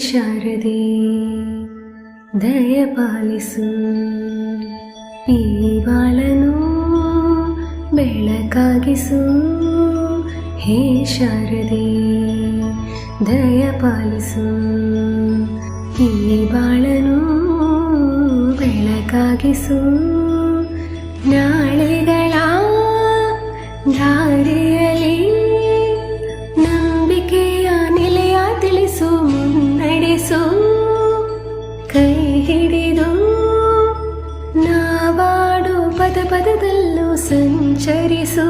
ಶಾರದೆ ದಯಪಾಲಿಸು ಈ ಬಾಳನು ಬೆಳಕಾಗಿಸು ಹೇ ಶಾರದೆ ದಯಪಾಲಿಸು ಈ ಬಾಳನು ಬೆಳಕಾಗಿಸು ನಾಳೆಗಳ ದಾರಿಯಲ್ಲಿ ನಂಬಿಕೆಯ ನೆಲೆಯ ತಿಳಿಸು ಮುನ್ನಡೆಸು ಕೈ ಹಿಡಿದು ನಾವಾಡು ಪದ ಪದದಲ್ಲೂ ಸಂಚರಿಸು